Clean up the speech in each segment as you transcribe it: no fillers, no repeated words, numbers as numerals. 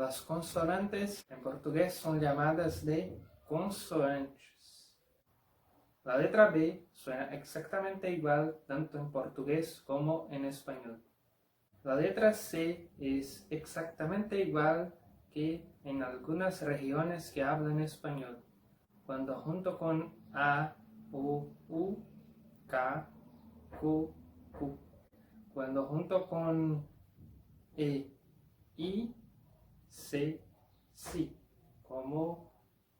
Las consonantes en portugués son llamadas de consoantes. La letra B suena exactamente igual tanto en portugués como en español. La letra C es exactamente igual que en algunas regiones que hablan español, cuando junto con A, O, U, K, Q, Q. Cuando junto con E, I, C, Si, como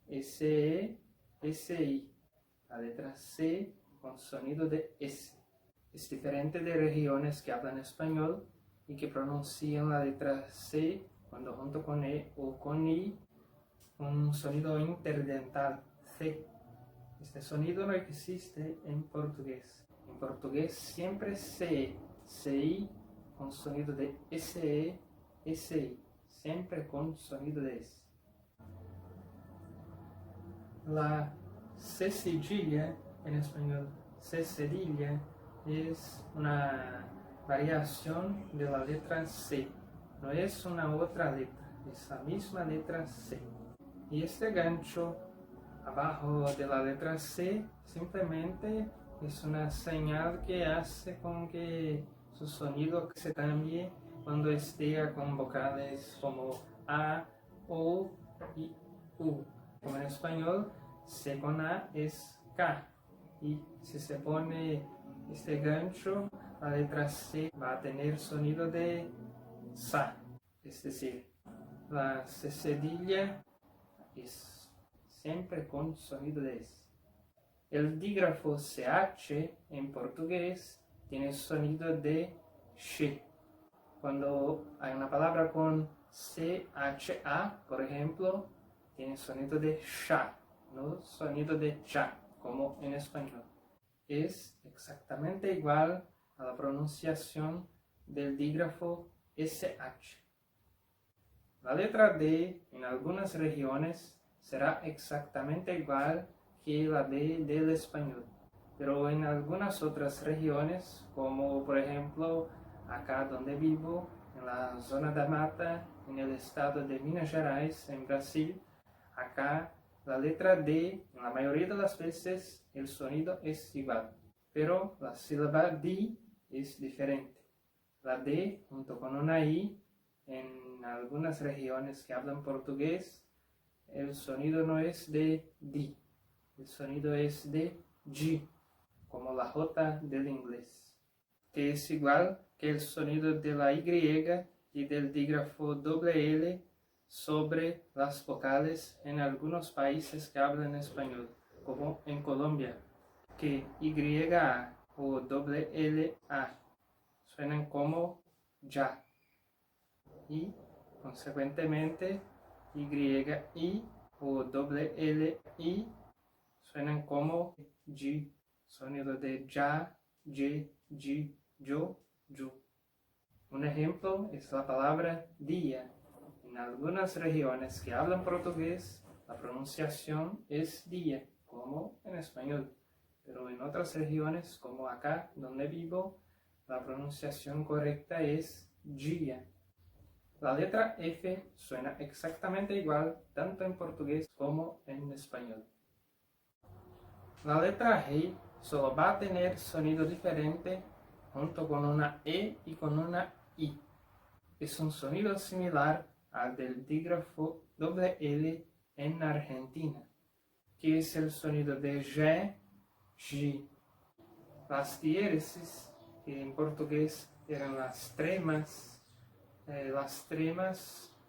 SE, SI. La letra C con sonido de S. Es diferente de regiones que hablan español y que pronuncian la letra C cuando junto con E o con I, un sonido interdental, C. Este sonido no existe en portugués. En portugués siempre C, CI con sonido de SE, SI, siempre con sonido de S. La C cedilla en español, C cedilla, es una variación de la letra C. No es una otra letra, es la misma letra C. Y este gancho abajo de la letra C simplemente es una señal que hace con que su sonido se cambie cuando esté con vocales como A, O y U. Como en español, C con A es K. Y si se pone este gancho, la letra C va a tener sonido de Sa. Es decir, la C cedilla es siempre con sonido de S. El dígrafo CH en portugués tiene sonido de Sh. Cuando hay una palabra con CHA, por ejemplo, tiene sonido de sha, no sonido de cha, como en español. Es exactamente igual a la pronunciación del dígrafo SH. La letra D en algunas regiones será exactamente igual que la D del español, pero en algunas otras regiones, como por ejemplo acá donde vivo, en la zona da mata, en el estado de Minas Gerais, en Brasil, acá la letra D, en la mayoría de las veces, el sonido es igual, pero la sílaba D es diferente. La D junto con una I, en algunas regiones que hablan portugués, el sonido no es de D, el sonido es de G, como la J del inglés, que es igual que el sonido de la Y y del dígrafo doble L sobre las vocales en algunos países que hablan español, como en Colombia, que YA o doble LA suenan como ya y consecuentemente YI o doble LI suenan como G, sonido de ya, ye, ji, yo, yu. Un ejemplo es la palabra día. En algunas regiones que hablan portugués, la pronunciación es día, como en español. Pero en otras regiones, como acá donde vivo, la pronunciación correcta es dia. La letra F suena exactamente igual tanto en portugués como en español. La letra G solo va a tener sonido diferente junto con una E y con una I. Es un sonido similar al del dígrafo doble L en Argentina, que es el sonido de G, G. Las diéresis, que en portugués eran las tremas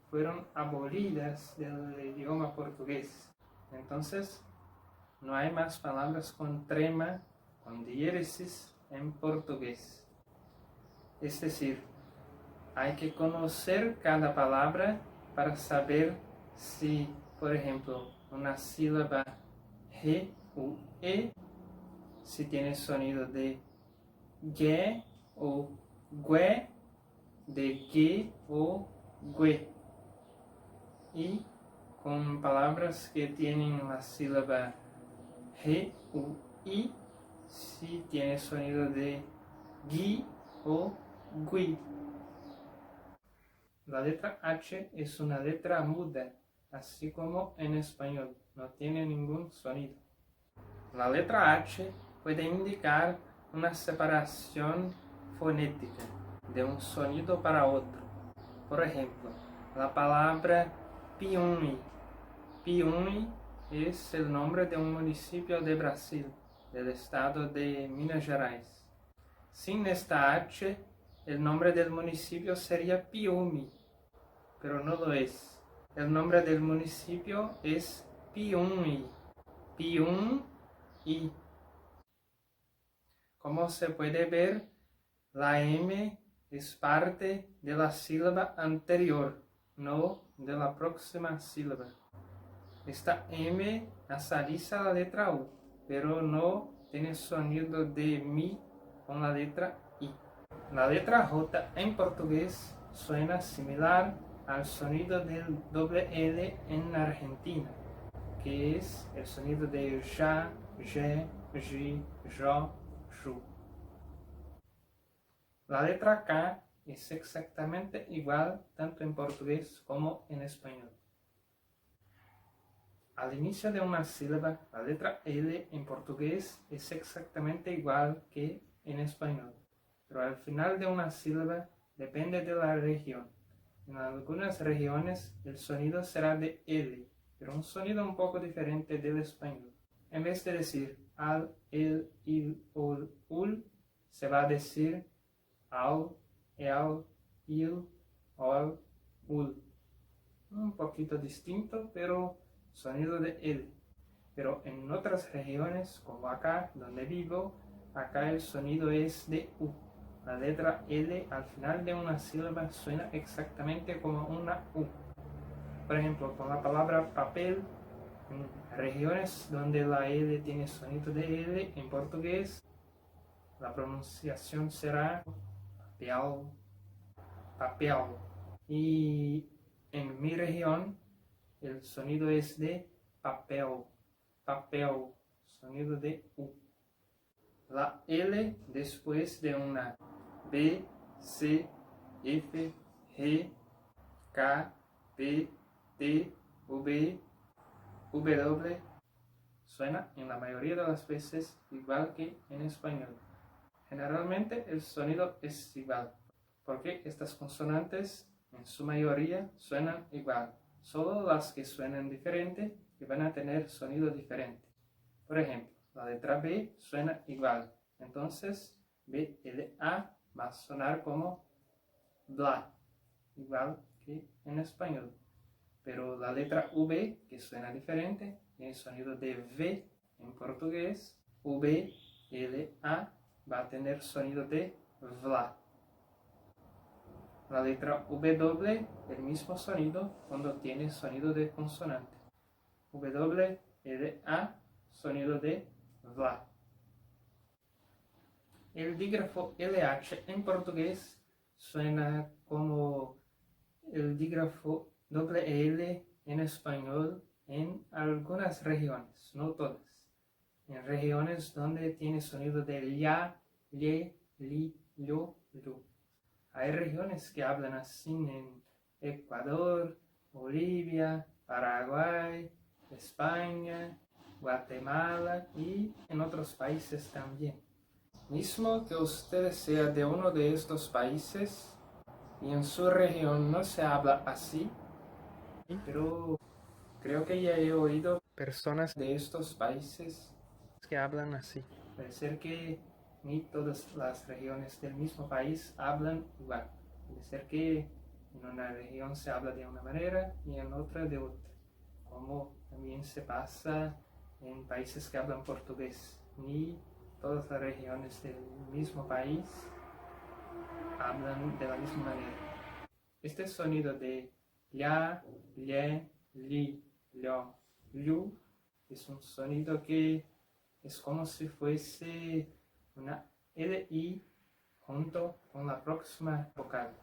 fueron abolidas del idioma portugués. Entonces, no hay más palabras con trema, con diéresis en portugués. Es decir, hay que conocer cada palabra para saber si, por ejemplo, una sílaba G o E, si tiene sonido de G o GUE, de G o GUE. Y con palabras que tienen la sílaba G o I, si tiene sonido de GUI o GUI. La letra H es una letra muda, así como en español, no tiene ningún sonido. La letra H puede indicar una separación fonética de un sonido para otro. Por ejemplo, la palabra Piumhi. Piumhi es el nombre de un municipio de Brasil, del estado de Minas Gerais. Sin esta H, el nombre del municipio sería Piumhi, pero no lo es. El nombre del municipio es Piumhi. Piumhi. Como se puede ver, la M es parte de la sílaba anterior, no de la próxima sílaba. Esta M nasaliza la letra U, pero no tiene sonido de mi con la letra I. La letra J en portugués suena similar al sonido del doble L en Argentina, que es el sonido de ja, je, ji, jo, ju. La letra K es exactamente igual tanto en portugués como en español. Al inicio de una sílaba, la letra L en portugués es exactamente igual que en español, pero al final de una sílaba depende de la región. En algunas regiones el sonido será de L, pero un sonido un poco diferente del español. En vez de decir al, el, il, ul, se va a decir al, el, il, ol, ul. Un poquito distinto, pero sonido de L. Pero en otras regiones, como acá, donde vivo, acá el sonido es de U. La letra L al final de una sílaba suena exactamente como una U. Por ejemplo, con la palabra papel, en regiones donde la L tiene sonido de L, en portugués, la pronunciación será papel, papel. Y en mi región, el sonido es de papel, papel, sonido de U. La L después de una B, C, F, G, K, P, T, V, W, suena en la mayoría de las veces igual que en español. Generalmente el sonido es igual, porque estas consonantes en su mayoría suenan igual. Solo las que suenan diferente y van a tener sonido diferente. Por ejemplo, la letra B suena igual. Entonces, BLA va a sonar como bla, igual que en español. Pero la letra V, que suena diferente, tiene sonido de V en portugués. VLA va a tener sonido de vla. La letra W, el mismo sonido cuando tiene sonido de consonante. WLA, sonido de VLA. El dígrafo LH en portugués suena como el dígrafo WL en español en algunas regiones, no todas. En regiones donde tiene sonido de ya, lle, li, lo, lu. Hay regiones que hablan así en Ecuador, Bolivia, Paraguay, España, Guatemala y en otros países también. Mismo que usted sea de uno de estos países y en su región no se habla así, pero creo que ya he oído personas de estos países que hablan así. Puede ser que ni todas las regiones del mismo país hablan igual. Puede ser que en una región se habla de una manera y en otra de otra. Como también se pasa en países que hablan portugués. Ni todas las regiones del mismo país hablan de la misma manera. Este sonido de ya, lle, li, lo, lu es un sonido que es como si fuese una LI junto con la próxima vocal.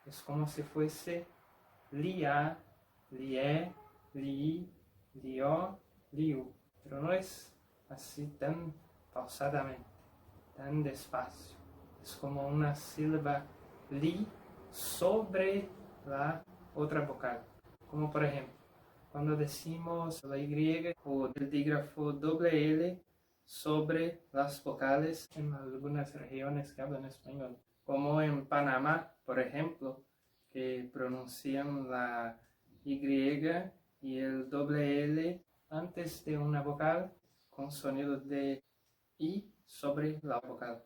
Es como si fuese lia, lie, li, lio, liu. Pero no es así tan pausadamente, tan despacio. Es como una sílaba li sobre la otra vocal. Como por ejemplo, cuando decimos la Y o el dígrafo doble L sobre las vocales en algunas regiones que hablan español. Como en Panamá, por ejemplo, que pronuncian la Y y el doble L antes de una vocal con sonido de I sobre la vocal.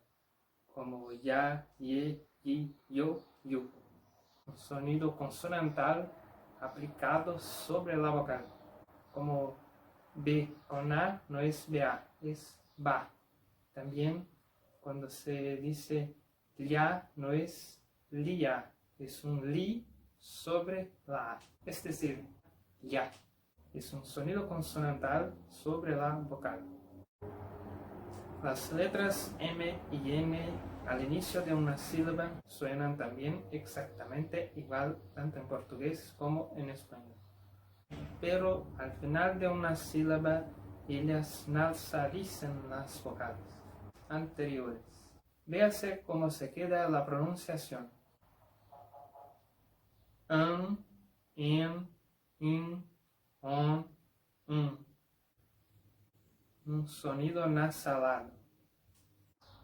Como ya, ye, yi, yo, yu. Un sonido consonantal aplicado sobre la vocal. Como B con A no es BA, es BA. También cuando se dice LIA no es LIA, es un LI sobre la A. Es decir, YA. Es un sonido consonantal sobre la vocal. Las letras M y N al inicio de una sílaba suenan también exactamente igual tanto en portugués como en español. Pero al final de una sílaba ellas nasalizan las vocales anteriores. Véase cómo se queda la pronunciación. En, in, on, un sonido nasalado.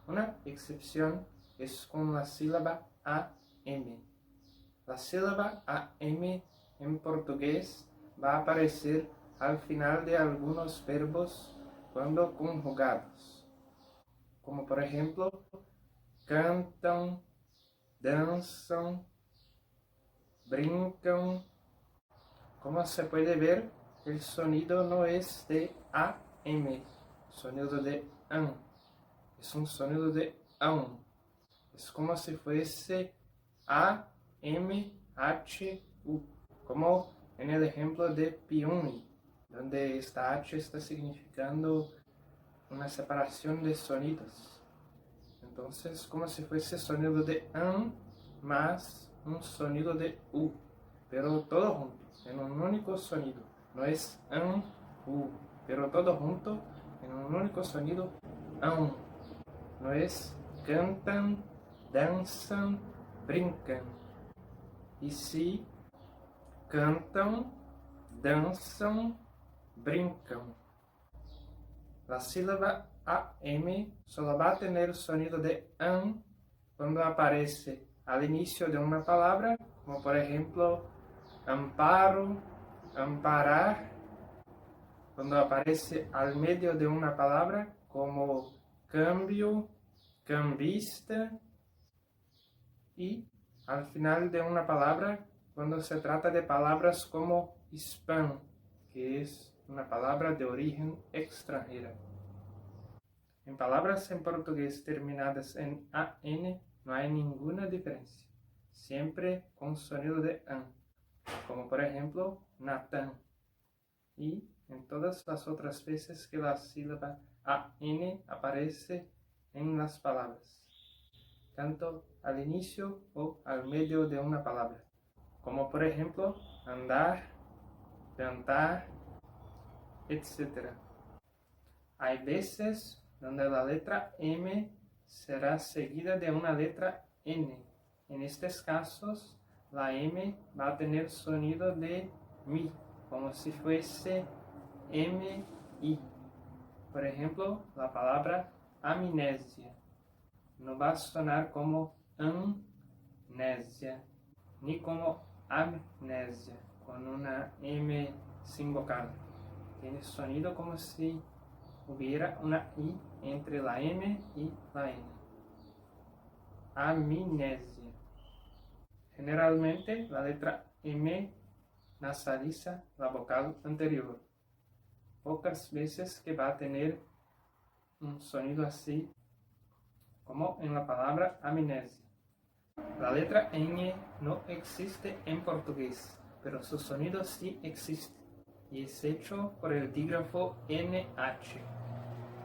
Una excepción es con la sílaba AM. La sílaba AM en portugués va a aparecer al final de algunos verbos cuando conjugados. Como por ejemplo, cantam, dançam, brincam. Como se puede ver, el sonido no es de AM, sonido de AN. Es un sonido de AN. Es como si fuese A-M-H-U, como en el ejemplo de Piumi, donde esta H está significando una separación de sonidos. Entonces, como si fuese sonido de AN más un sonido de U, pero todo junto, en un único sonido. No es AN, U, pero todo junto en un único sonido AN. No es cantan, dançam, brincam. E se cantam, dançam, brincam. La sílaba AM solo va a tener sonido de AN cuando aparece al inicio de una palabra, como por ejemplo amparo, amparar. Cuando aparece al medio de una palabra, como cambio, cambista. Y al final de una palabra, cuando se trata de palabras como spam, que es una palabra de origen extranjera. En palabras en portugués terminadas en AN no hay ninguna diferencia, siempre con sonido de AN, como por ejemplo Nathan. Y en todas las otras veces que la sílaba AN aparece en las palabras, tanto al inicio o al medio de una palabra, como por ejemplo andar, cantar, etc. Hay veces donde la letra M será seguida de una letra N. En estos casos, la M va a tener sonido de mi, como si fuese M-I. Por ejemplo, la palabra amnesia no va a sonar como amnesia, ni como amnesia, con una M sin vocal. Tiene sonido como si hubiera una I entre la M y la N. Amnesia. Generalmente la letra M nasaliza la vocal anterior. Pocas veces que va a tener un sonido así como en la palabra amnesia. La letra N no existe en portugués, pero su sonido sí existe y es hecho por el dígrafo NH.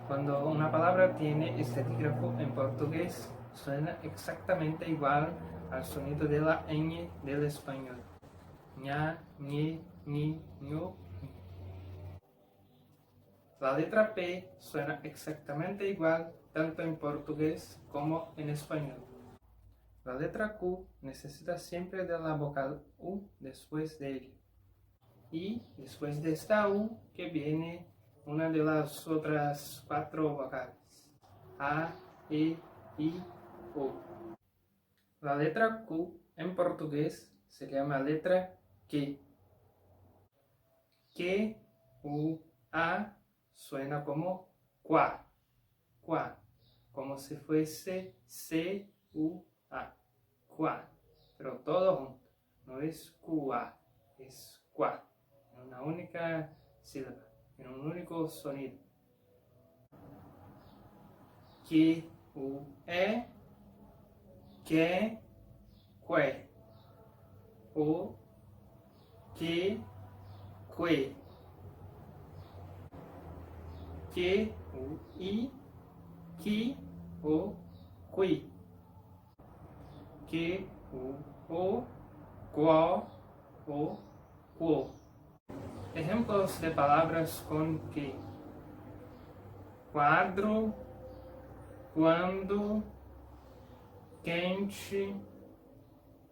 Cuando una palabra tiene este dígrafo en portugués, suena exactamente igual al sonido de la N del español. Ña, ñe, ñi, ño. La letra P suena exactamente igual tanto en portugués como en español. La letra Q necesita siempre de la vocal U después de ella. Y después de esta U que viene una de las otras 4 vocales. A, E, I, O. La letra Q en portugués se llama letra Q. Q, U, A suena como qua, qua, como si fuese C, U, A, qua, pero todo junto, no es QA, es qua, en una única sílaba, en un único sonido. Que, U, E, que, que, o, que, que, U, I, que, o, qui, que, U, o, qual, o, quo. Ejemplos de palabras con que: quadro, quando, quente,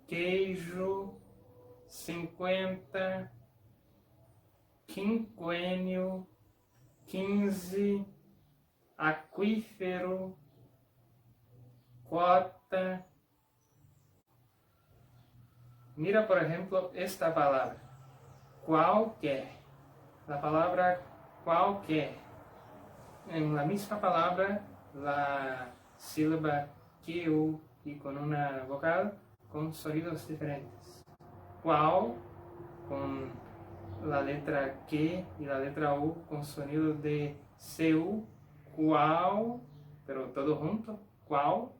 queijo, 50, quinquênio, 15, aquífero, cota. Mira, por ejemplo, esta palabra, qualquer. La palabra qualquer. En la misma palabra, la sílaba que y con una vocal con sonidos diferentes. Qual con la letra Q y la letra U con sonido de CU, qual, pero todo junto, qual,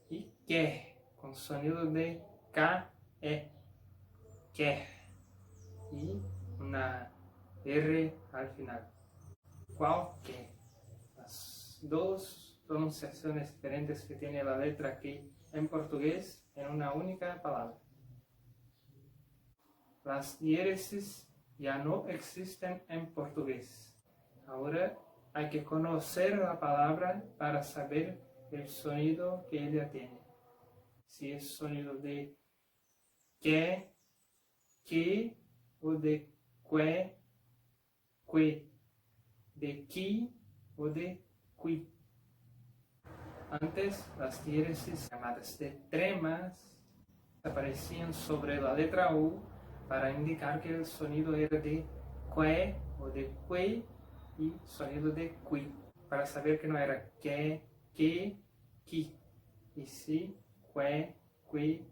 y que con sonido de KE, que, y una R al final. Qualquer. Las dos pronunciaciones diferentes que tiene la letra Q en portugués en una única palabra. Las diéresis ya no existen en portugués. Ahora hay que conocer la palabra para saber el sonido que ella tiene. Si es sonido de que, o de que, de qui o de qui. Antes, las diéresis llamadas de tremas aparecían sobre la letra U para indicar que el sonido era de que o de que y sonido de qui, para saber que no era que, qui, y sí que, qui.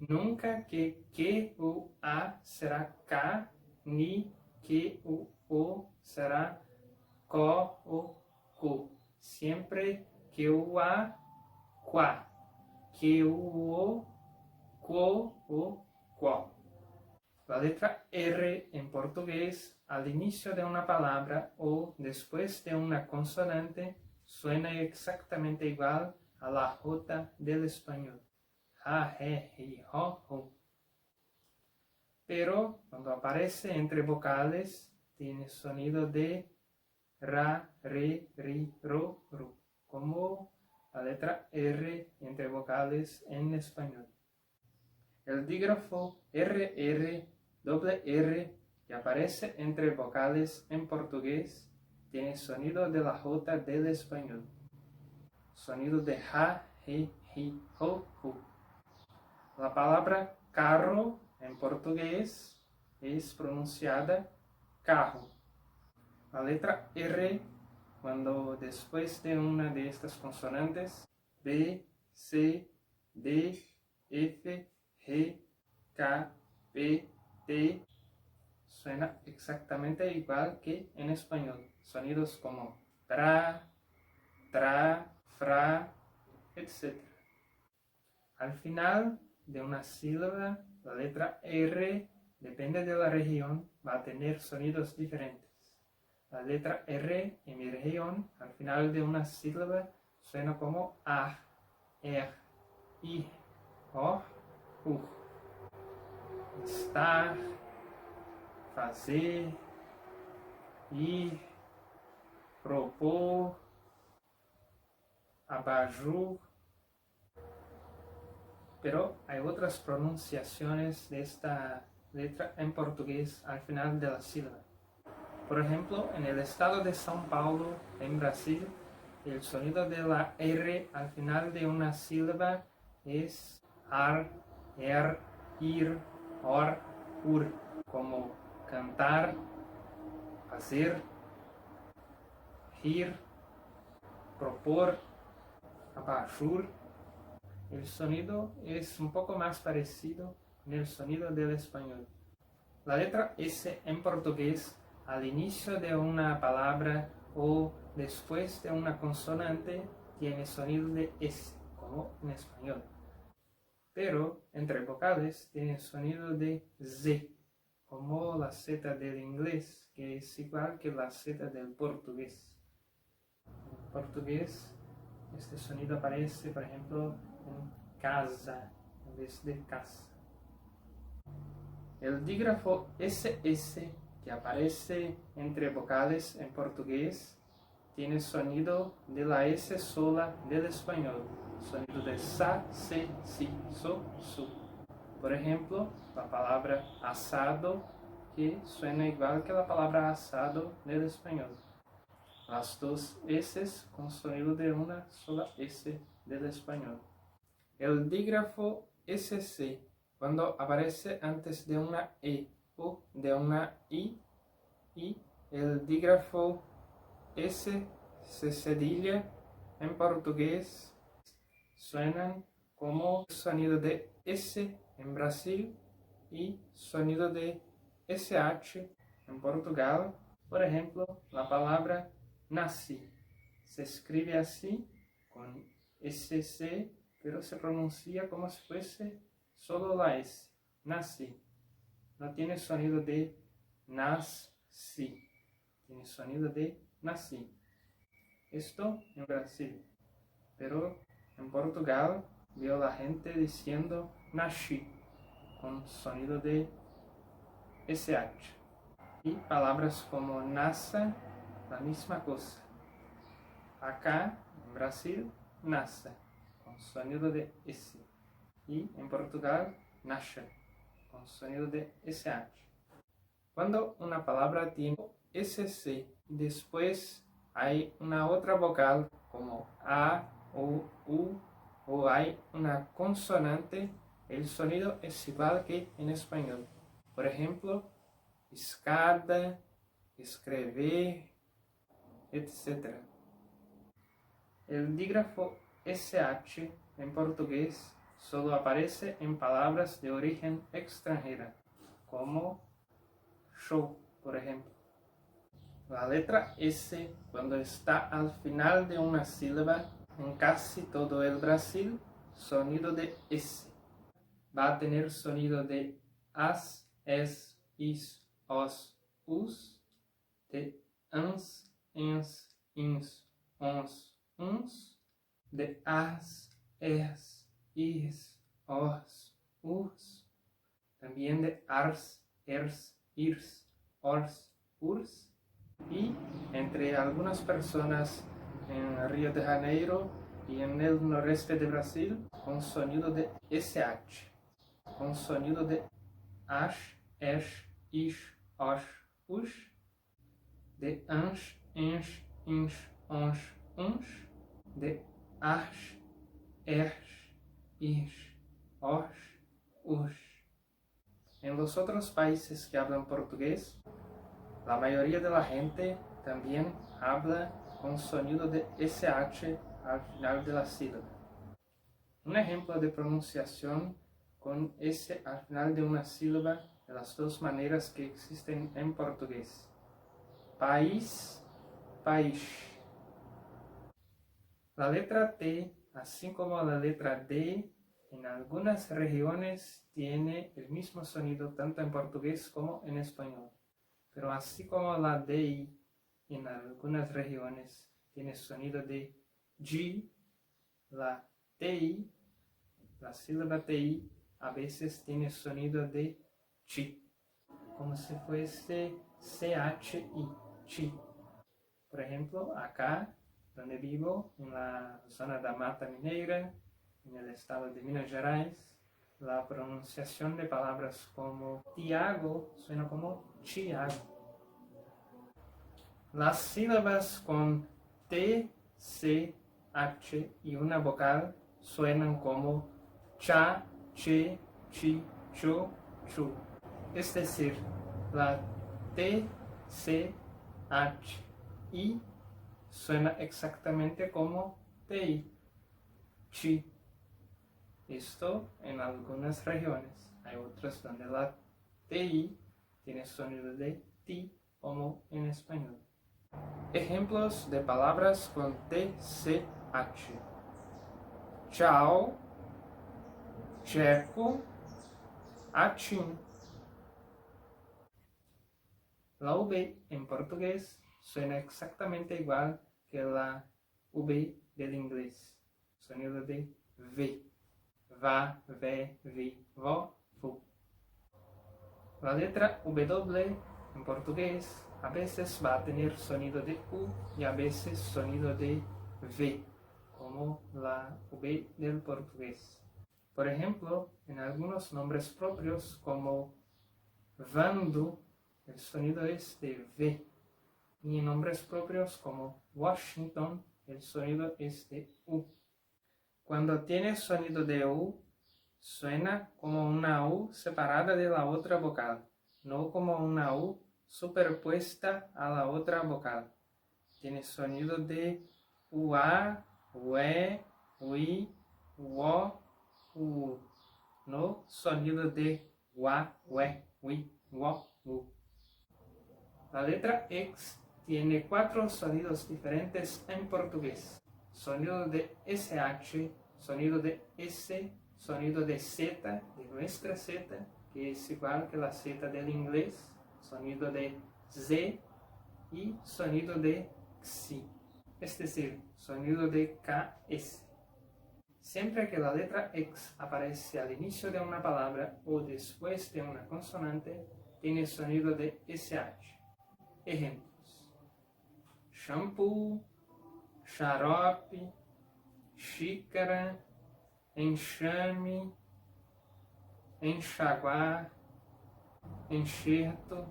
Nunca que o A será K, ni que o será co o co. Siempre que o A, qua. Que o, quo o qual. La letra R en portugués al inicio de una palabra o después de una consonante suena exactamente igual a la J del español. Ja, je, hi, ho, ho. Pero cuando aparece entre vocales tiene sonido de ra, re, ri, ro, ru, como la letra R entre vocales en español. El dígrafo RR, doble R, que aparece entre vocales en portugués, tiene sonido de la J del español. Sonido de ja, he, hi, ho, hu. La palabra carro en portugués es pronunciada carro. La letra R, cuando después de una de estas consonantes, B, C, D, F, G, K, P, T, suena exactamente igual que en español. Sonidos como tra, fra, etc. Al final de una sílaba, la letra R, depende de la región, va a tener sonidos diferentes. La letra R en mi región, al final de una sílaba, suena como A, R, I, O, U. Estar, fazer, ir, propor, abajur. Pero hay otras pronunciaciones de esta letra en portugués al final de la sílaba. Por ejemplo, en el estado de São Paulo, en Brasil, el sonido de la R al final de una sílaba es ar, ir, or, ur, como cantar, hacer, rir, propor, abajur. El sonido es un poco más parecido con el sonido del español. La letra S en portugués, al inicio de una palabra o después de una consonante, tiene sonido de S, como en español. Pero entre vocales tiene sonido de Z, como la Z del inglés, que es igual que la Z del portugués. En portugués, este sonido aparece, por ejemplo, en casa en vez de casa. El dígrafo SS, que aparece entre vocales en portugués, tiene sonido de la S sola del español, sonido de sa, se, si, so, su. Por ejemplo, la palabra asado, que suena igual que la palabra asado del español. Las dos S con sonido de una sola S del español. El dígrafo SC, cuando aparece antes de una E o de una I, y el dígrafo S se cedilla en portugués, suenan como sonido de S en Brasil y sonido de SH en Portugal. Por ejemplo, la palabra nací se escribe así con SC, pero se pronuncia como si fuese solo la S, nací. No tiene sonido de nasci, tiene sonido de nací. Esto en Brasil, pero en Portugal veo la gente diciendo nasci, con sonido de SH. Y palabras como nasa, la misma cosa. Acá, en Brasil, nasa, con sonido de S. Y en Portugal, nasha, con sonido de SH. Cuando una palabra tiene SC y después hay una otra vocal como A o U, o hay una consonante, el sonido es igual que en español. Por ejemplo, escada, escrever, etc. El dígrafo SH en portugués solo aparece en palabras de origen extranjera, como show, por ejemplo. La letra S, cuando está al final de una sílaba, en casi todo el Brasil, sonido de S. Va a tener sonido de as, es, is, os, us, de ans, ens, ins, ons, uns, de as, es, is, os, us, también de ars, ers, irs, ors, urs, y entre algunas personas en Río de Janeiro y en el noreste de Brasil, con sonido de SH, con sonido de ash, esh, ish, osh, ush, de ansh, ensh, insh, onsh, unsh, de ash, esh, ish, osh, ush. En los otros países que hablan portugués, la mayoría de la gente también habla con sonido de SH al final de la sílaba. Un ejemplo de pronunciación con S al final de una sílaba de las dos maneras que existen en portugués. País, país. La letra T, así como la letra D, en algunas regiones tiene el mismo sonido tanto en portugués como en español. Pero así como la DI en algunas regiones tiene sonido de G, la TI, la sílaba TI, a veces tiene sonido de chi, como si fuese CHI, chi. Por ejemplo, acá donde vivo, en la zona de Mata Mineira, en el estado de Minas Gerais, la pronunciación de palabras como Tiago suena como Tiago. Las sílabas con T, C, H y una vocal suenan como cha, che, chi, cho, chu. Es decir, la T, C, H, I suena exactamente como TI, chi. Esto en algunas regiones. Hay otras donde la TI tiene sonido de ti, como en español. Ejemplos de palabras con TCH. Chao, checo, achín. La V en portugués suena exactamente igual que la V del inglés. Sonido de V. Va, ve, vi, vo, fu. La letra W en portugués a veces va a tener sonido de U y a veces sonido de V, como la V del portugués. Por ejemplo, en algunos nombres propios como Vando, el sonido es de V, y en nombres propios como Washington, el sonido es de U. Cuando tiene sonido de U, suena como una U separada de la otra vocal, no como una U superpuesta a la otra vocal. Tiene sonido de UA, UE, UI, UO, UU, no sonido de WA, WE, WI, WO, U. La letra X tiene 4 sonidos diferentes en portugués. Sonido de SH, sonido de S, sonido de Z, de nuestra Z, que es igual que la Z del inglés, sonido de Z y sonido de XI, es decir, sonido de KS. Siempre que la letra X aparece al inicio de una palabra o después de una consonante, tiene sonido de SH. Ejemplos: shampoo, xarope, xícara, enxame, enxaguar, enxerto.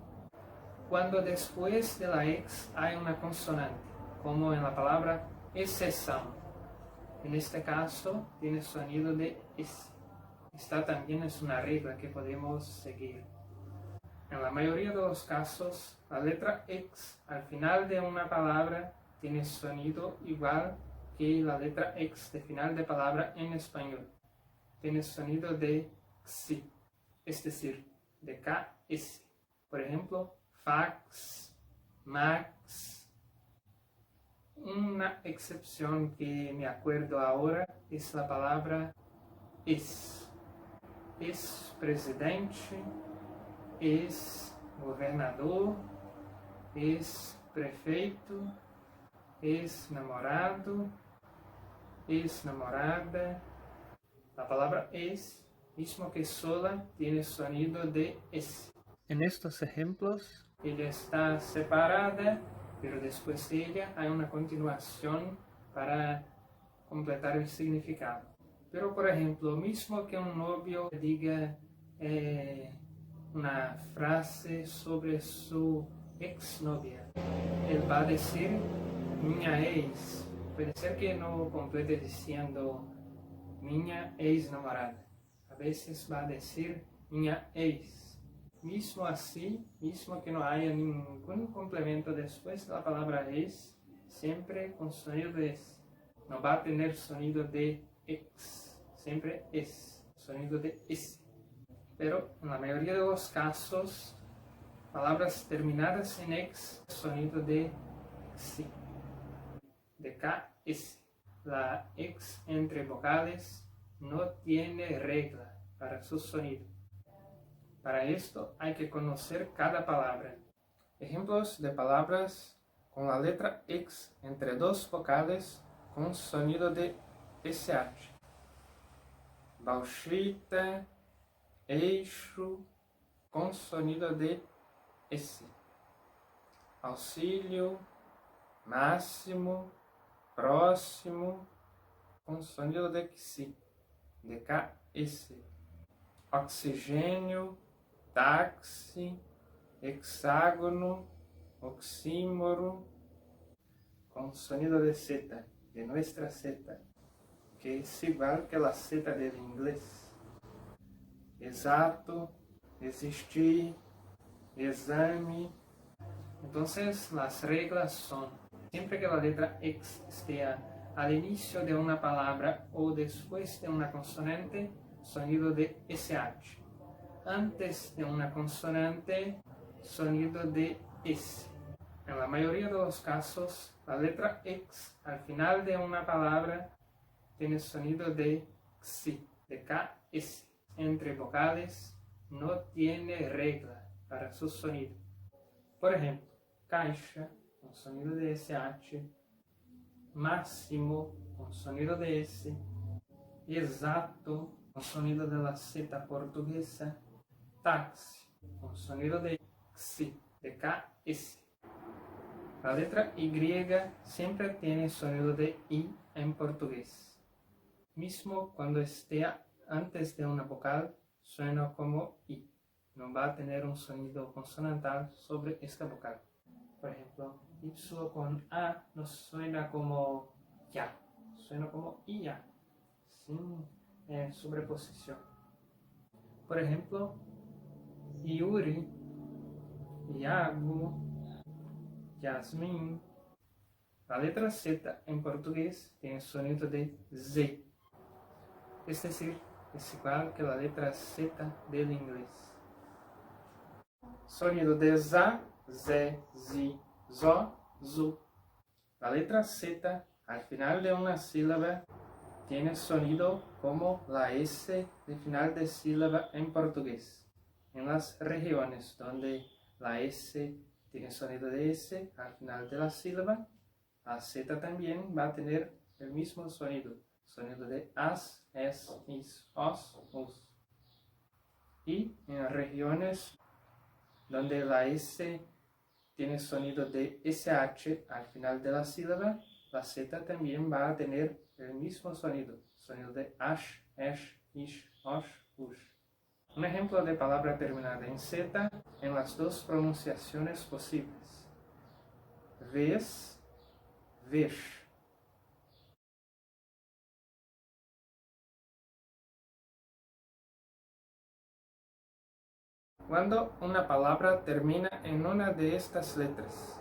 Cuando después de la X hay una consonante, como en la palabra exceção. En este caso tiene sonido de S. Esta también es una regla que podemos seguir. En la mayoría de los casos, la letra X al final de una palabra tiene sonido igual que la letra X de final de palabra en español. Tiene sonido de XI, es decir, de KS. Por ejemplo, fax, max. Una excepción que me acuerdo ahora es la palabra es. Es presidente, es governador, es prefeito, es namorado, es namorada. La palabra es, mismo que sola, tiene sonido de S. En estos ejemplos, ella está separada, pero después de ella hay una continuación para completar el significado. Pero, por ejemplo, mismo que un novio diga una frase sobre su exnovia, él va a decir minha ex. Puede ser que no complete diciendo minha ex-namorada. A veces va a decir minha ex. Mismo así, mismo que no haya ningún complemento después de la palabra ex, siempre con sonido de S. No va a tener sonido de X, siempre es, sonido de S. Pero en la mayoría de los casos, palabras terminadas en X, sonido de XI, de KS. La X entre vocales no tiene regla para su sonido. Para esto hay que conocer cada palabra. Ejemplos de palabras con la letra X entre dos vocales con sonido de SH. Bauxita, eixo, com sonido de S. Auxílio, máximo, próximo com sonido de xi, de KS. Oxigênio, táxi, hexágono, oxímoro, com sonido de Z, de nuestra Z, que es igual que la Z del inglés. Exato, existir, exame. Entonces, las reglas son, siempre que la letra X esté al inicio de una palabra o después de una consonante, sonido de SH. Antes de una consonante, sonido de S. En la mayoría de los casos, la letra X al final de una palabra tiene sonido de XI, de KS. Entre vocales no tiene regla para su sonido. Por ejemplo, caixa con sonido de SH, máximo con sonido de S, exato con sonido de la Z portuguesa, táxi con sonido de XI, de KS. La letra Y siempre tiene sonido de I en portugués. Mismo cuando esté antes de una vocal, suena como I. No va a tener un sonido consonantal sobre esta vocal. Por ejemplo, Y con A no suena como ya, suena como IA, sin sobreposición. Por ejemplo, Yuri, Iago, Yasmin. La letra Z en portugués tiene sonido de Z, es decir, es igual que la letra Z del inglés. Sonido de ZA, ZE, ZI, ZO, ZU. La letra Z al final de una sílaba tiene sonido como la S de final de sílaba en portugués. En las regiones donde la S tiene sonido de S al final de la sílaba, la Z también va a tener el mismo sonido. Sonido de as, es, is, os, us. Y en regiones donde la S tiene sonido de SH al final de la sílaba, la Z también va a tener el mismo sonido. Sonido de ash, esh, ish, osh, ush. Un ejemplo de palabra terminada en Z en las dos pronunciaciones posibles. Vez, vez. Cuando una palabra termina en una de estas letras,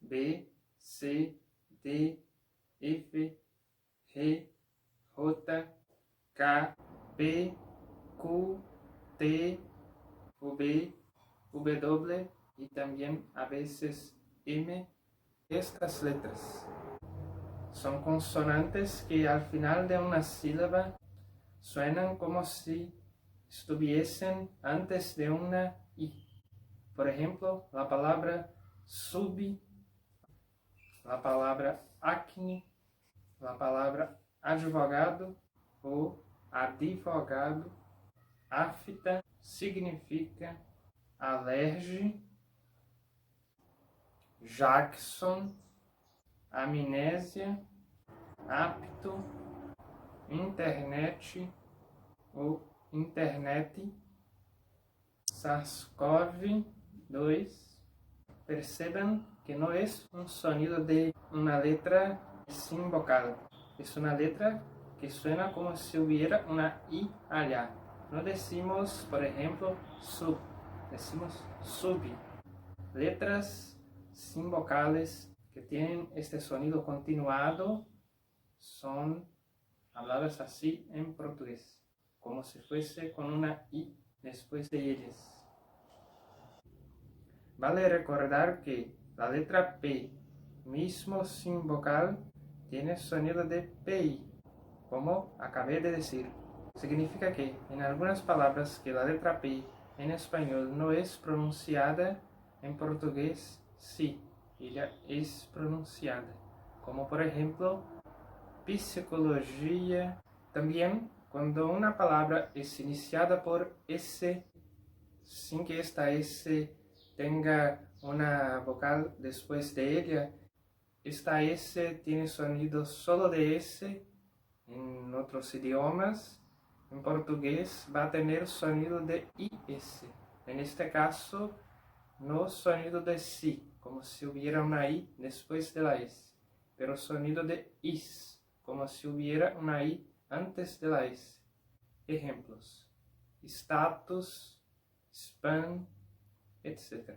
B, C, D, F, G, J, K, P, Q, T, V, W y también a veces M, estas letras son consonantes que al final de una sílaba suenan como si estuviesen antes de una I. Por ejemplo, la palabra sub, la palabra acne, la palabra advogado o advogado, afta significa alerge, Jackson, amnésia, apto, internet ou internet, SARS-CoV-2. Perceban que no es un sonido de una letra sin vocal, es una letra que suena como si hubiera una I allá. No decimos, por ejemplo, sub, decimos sub. Letras sin vocales que tienen este sonido continuado son habladas así en portugués, como si fuese con una I después de ellas. Vale recordar que la letra P, mismo sin vocal, tiene sonido de PI, como acabé de decir. Significa que en algunas palabras que la letra P en español no es pronunciada, en portugués sí, ella es pronunciada. Como por ejemplo, psicología. También cuando una palabra es iniciada por S, sin que esta S tenga una vocal después de ella, esta S tiene sonido solo de S en otros idiomas. En portugués va a tener sonido de IS. En este caso, no sonido de si, como si hubiera una I después de la S, pero sonido de IS, como si hubiera una I antes de la S. Ejemplos: status, spam, etc.